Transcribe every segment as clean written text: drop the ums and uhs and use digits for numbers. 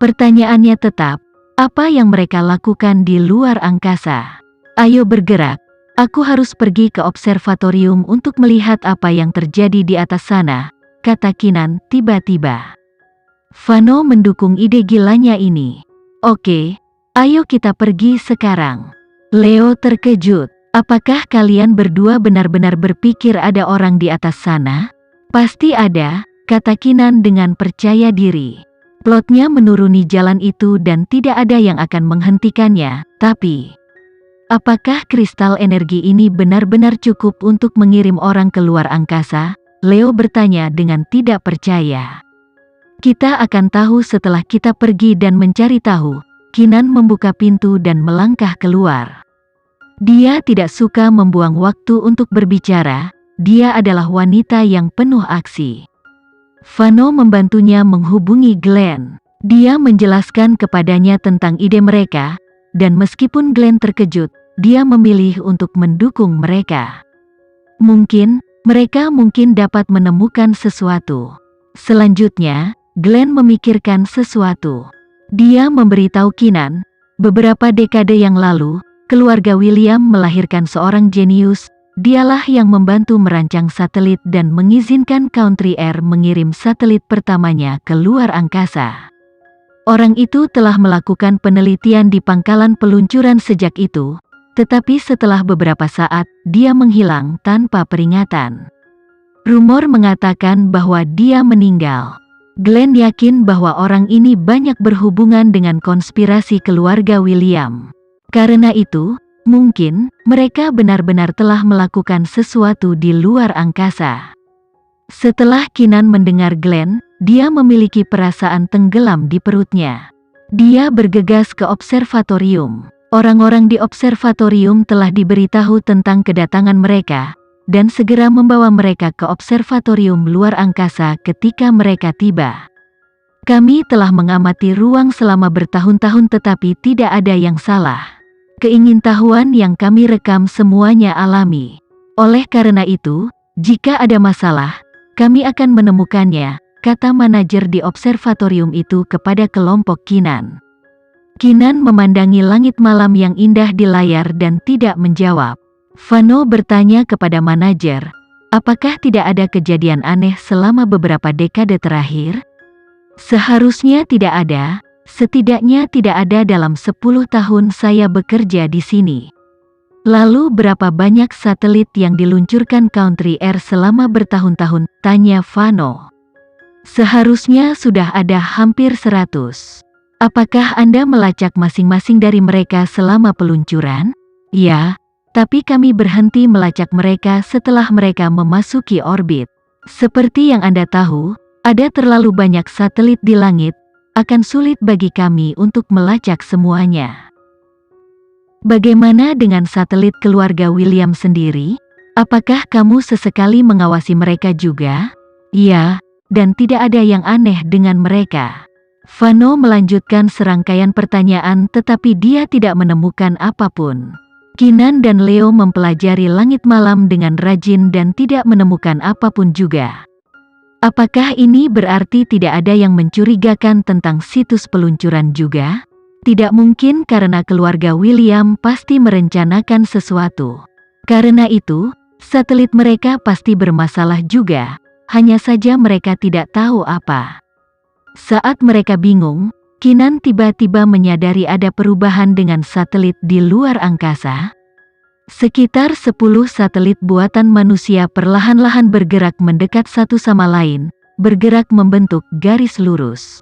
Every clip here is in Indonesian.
Pertanyaannya tetap, apa yang mereka lakukan di luar angkasa? Ayo bergerak. Aku harus pergi ke observatorium untuk melihat apa yang terjadi di atas sana, kata Kinan tiba-tiba. Vano mendukung ide gilanya ini. Oke, ayo kita pergi sekarang. Leo terkejut. Apakah kalian berdua benar-benar berpikir ada orang di atas sana? Pasti ada, kata Kinan dengan percaya diri. Plotnya menuruni jalan itu dan tidak ada yang akan menghentikannya, tapi apakah kristal energi ini benar-benar cukup untuk mengirim orang ke luar angkasa? Leo bertanya dengan tidak percaya. Kita akan tahu setelah kita pergi dan mencari tahu. Kinan membuka pintu dan melangkah keluar. Dia tidak suka membuang waktu untuk berbicara, dia adalah wanita yang penuh aksi. Vano membantunya menghubungi Glenn. Dia menjelaskan kepadanya tentang ide mereka, dan meskipun Glenn terkejut, dia memilih untuk mendukung mereka. Mereka mungkin dapat menemukan sesuatu. Selanjutnya, Glenn memikirkan sesuatu. Dia memberitahu Kinan, beberapa dekade yang lalu, keluarga William melahirkan seorang jenius. Dialah yang membantu merancang satelit dan mengizinkan Country Air mengirim satelit pertamanya ke luar angkasa. Orang itu telah melakukan penelitian di pangkalan peluncuran sejak itu, tetapi setelah beberapa saat, dia menghilang tanpa peringatan. Rumor mengatakan bahwa dia meninggal. Glenn yakin bahwa orang ini banyak berhubungan dengan konspirasi keluarga William. Karena itu, mungkin mereka benar-benar telah melakukan sesuatu di luar angkasa. Setelah Kinan mendengar Glenn, dia memiliki perasaan tenggelam di perutnya. Dia bergegas ke observatorium. Orang-orang di observatorium telah diberitahu tentang kedatangan mereka, dan segera membawa mereka ke observatorium luar angkasa ketika mereka tiba. Kami telah mengamati ruang selama bertahun-tahun tetapi tidak ada yang salah. Keingintahuan yang kami rekam semuanya alami. Oleh karena itu, jika ada masalah, kami akan menemukannya, kata manajer di observatorium itu kepada kelompok Kinan. Kinan memandangi langit malam yang indah di layar dan tidak menjawab. Vano bertanya kepada manajer, apakah tidak ada kejadian aneh selama beberapa dekade terakhir? Seharusnya tidak ada. Setidaknya tidak ada dalam 10 tahun saya bekerja di sini. Lalu berapa banyak satelit yang diluncurkan Country Air selama bertahun-tahun? Tanya Vano. Seharusnya sudah ada hampir 100. Apakah Anda melacak masing-masing dari mereka selama peluncuran? Ya, tapi kami berhenti melacak mereka setelah mereka memasuki orbit. Seperti yang Anda tahu, ada terlalu banyak satelit di langit, akan sulit bagi kami untuk melacak semuanya. Bagaimana dengan satelit keluarga William sendiri? Apakah kamu sesekali mengawasi mereka juga? Ya, dan tidak ada yang aneh dengan mereka. Vano melanjutkan serangkaian pertanyaan tetapi dia tidak menemukan apapun. Kinan dan Leo mempelajari langit malam dengan rajin dan tidak menemukan apapun juga. Apakah ini berarti tidak ada yang mencurigakan tentang situs peluncuran juga? Tidak mungkin karena keluarga William pasti merencanakan sesuatu. Karena itu, satelit mereka pasti bermasalah juga, hanya saja mereka tidak tahu apa. Saat mereka bingung, Kinan tiba-tiba menyadari ada perubahan dengan satelit di luar angkasa. Sekitar 10 satelit buatan manusia perlahan-lahan bergerak mendekat satu sama lain, bergerak membentuk garis lurus.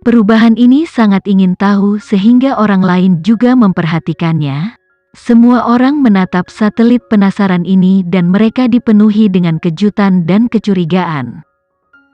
Perubahan ini sangat ingin tahu sehingga orang lain juga memperhatikannya. Semua orang menatap satelit penasaran ini dan mereka dipenuhi dengan kejutan dan kecurigaan.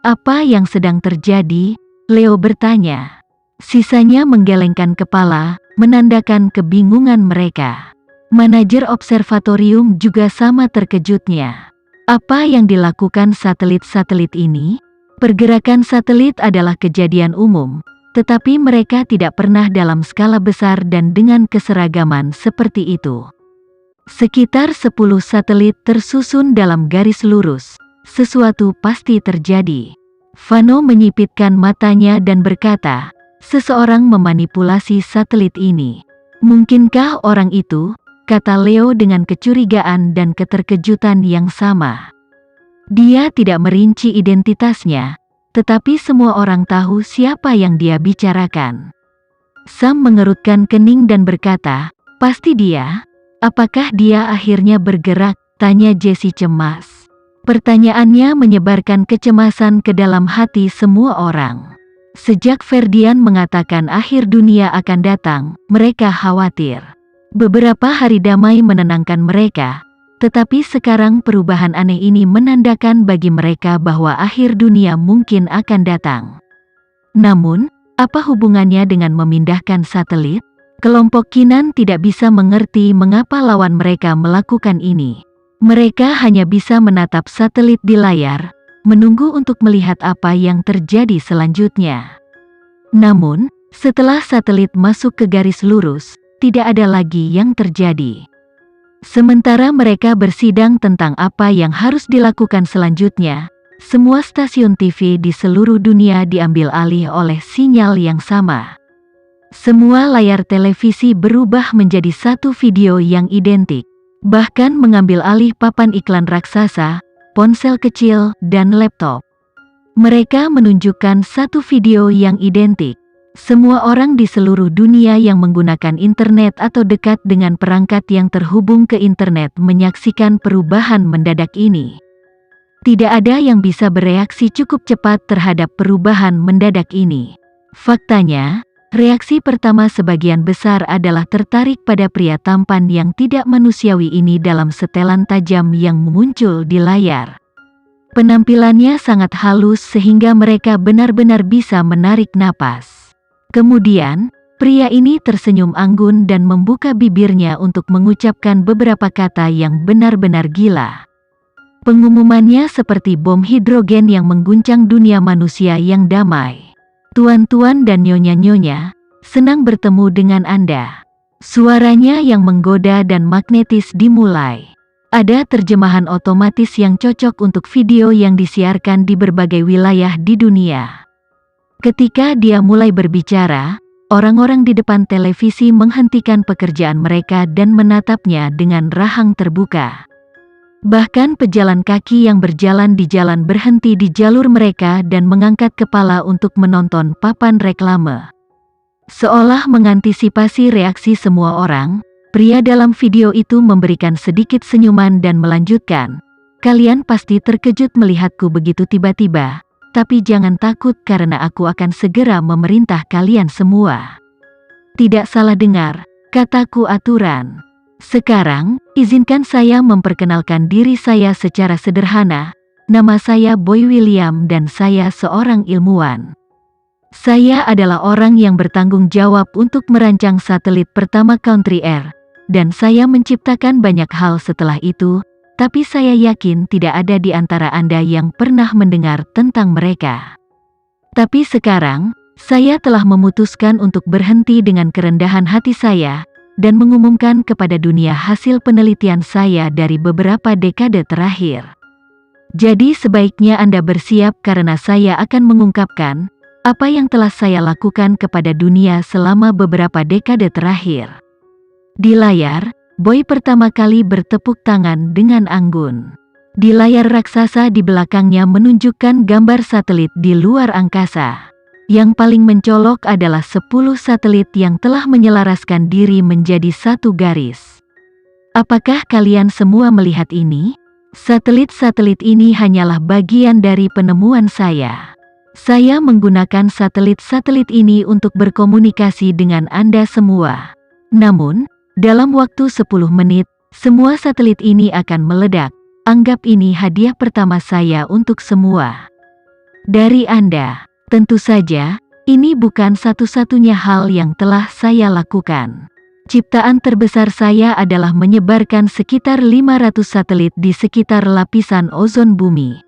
Apa yang sedang terjadi? Leo bertanya. Sisanya menggelengkan kepala, menandakan kebingungan mereka. Manajer observatorium juga sama terkejutnya. Apa yang dilakukan satelit-satelit ini? Pergerakan satelit adalah kejadian umum, tetapi mereka tidak pernah dalam skala besar dan dengan keseragaman seperti itu. Sekitar 10 satelit tersusun dalam garis lurus. Sesuatu pasti terjadi. Vano menyipitkan matanya dan berkata, seseorang memanipulasi satelit ini. Mungkinkah orang itu? Kata Leo dengan kecurigaan dan keterkejutan yang sama. Dia tidak merinci identitasnya, tetapi semua orang tahu siapa yang dia bicarakan. Sam mengerutkan kening dan berkata, "Pasti dia." "Apakah dia akhirnya bergerak?" tanya Jessie cemas. Pertanyaannya menyebarkan kecemasan ke dalam hati semua orang. Sejak Ferdian mengatakan akhir dunia akan datang, mereka khawatir. Beberapa hari damai menenangkan mereka, tetapi sekarang perubahan aneh ini menandakan bagi mereka bahwa akhir dunia mungkin akan datang. Namun, apa hubungannya dengan memindahkan satelit? Kelompok Kinan tidak bisa mengerti mengapa lawan mereka melakukan ini. Mereka hanya bisa menatap satelit di layar, menunggu untuk melihat apa yang terjadi selanjutnya. Namun, setelah satelit masuk ke garis lurus, tidak ada lagi yang terjadi. Sementara mereka bersidang tentang apa yang harus dilakukan selanjutnya, semua stasiun TV di seluruh dunia diambil alih oleh sinyal yang sama. Semua layar televisi berubah menjadi satu video yang identik, bahkan mengambil alih papan iklan raksasa, ponsel kecil, dan laptop. Mereka menunjukkan satu video yang identik. Semua orang di seluruh dunia yang menggunakan internet atau dekat dengan perangkat yang terhubung ke internet menyaksikan perubahan mendadak ini. Tidak ada yang bisa bereaksi cukup cepat terhadap perubahan mendadak ini. Faktanya, reaksi pertama sebagian besar adalah tertarik pada pria tampan yang tidak manusiawi ini dalam setelan tajam yang muncul di layar. Penampilannya sangat halus sehingga mereka benar-benar bisa menarik napas. Kemudian, pria ini tersenyum anggun dan membuka bibirnya untuk mengucapkan beberapa kata yang benar-benar gila. Pengumumannya seperti bom hidrogen yang mengguncang dunia manusia yang damai. "Tuan-tuan dan nyonya-nyonya, senang bertemu dengan Anda." Suaranya yang menggoda dan magnetis dimulai. Ada terjemahan otomatis yang cocok untuk video yang disiarkan di berbagai wilayah di dunia. Ketika dia mulai berbicara, orang-orang di depan televisi menghentikan pekerjaan mereka dan menatapnya dengan rahang terbuka. Bahkan pejalan kaki yang berjalan di jalan berhenti di jalur mereka dan mengangkat kepala untuk menonton papan reklame. Seolah mengantisipasi reaksi semua orang, pria dalam video itu memberikan sedikit senyuman dan melanjutkan, "Kalian pasti terkejut melihatku begitu tiba-tiba. Tapi jangan takut karena aku akan segera memerintah kalian semua." Tidak salah dengar, kataku aturan. Sekarang, izinkan saya memperkenalkan diri saya secara sederhana. Nama saya Boy William dan saya seorang ilmuwan. Saya adalah orang yang bertanggung jawab untuk merancang satelit pertama Country Air, dan saya menciptakan banyak hal setelah itu. Tapi saya yakin tidak ada di antara Anda yang pernah mendengar tentang mereka. Tapi sekarang, saya telah memutuskan untuk berhenti dengan kerendahan hati saya, dan mengumumkan kepada dunia hasil penelitian saya dari beberapa dekade terakhir. Jadi sebaiknya Anda bersiap karena saya akan mengungkapkan apa yang telah saya lakukan kepada dunia selama beberapa dekade terakhir. Di layar, Boy pertama kali bertepuk tangan dengan anggun. Di layar raksasa di belakangnya menunjukkan gambar satelit di luar angkasa. Yang paling mencolok adalah 10 satelit yang telah menyelaraskan diri menjadi satu garis. Apakah kalian semua melihat ini? Satelit-satelit ini hanyalah bagian dari penemuan saya. Saya menggunakan satelit-satelit ini untuk berkomunikasi dengan Anda semua. Namun, dalam waktu 10 menit, semua satelit ini akan meledak. Anggap ini hadiah pertama saya untuk semua. Dari Anda. Tentu saja, ini bukan satu-satunya hal yang telah saya lakukan. Ciptaan terbesar saya adalah menyebarkan sekitar 500 satelit di sekitar lapisan ozon bumi.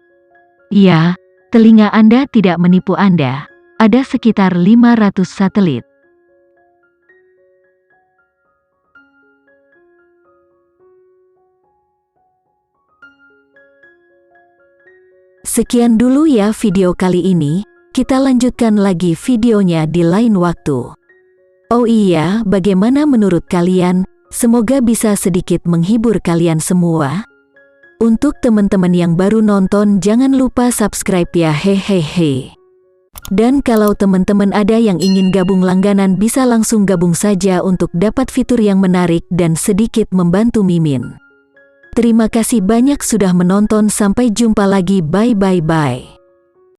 Ya, telinga Anda tidak menipu Anda. Ada sekitar 500 satelit. Sekian dulu ya video kali ini. Kita lanjutkan lagi videonya di lain waktu. Oh iya, bagaimana menurut kalian? Semoga bisa sedikit menghibur kalian semua. Untuk teman-teman yang baru nonton, jangan lupa subscribe ya, hehehe. Dan kalau teman-teman ada yang ingin gabung langganan, bisa langsung gabung saja untuk dapat fitur yang menarik dan sedikit membantu Mimin. Terima kasih banyak sudah menonton, sampai jumpa lagi, bye.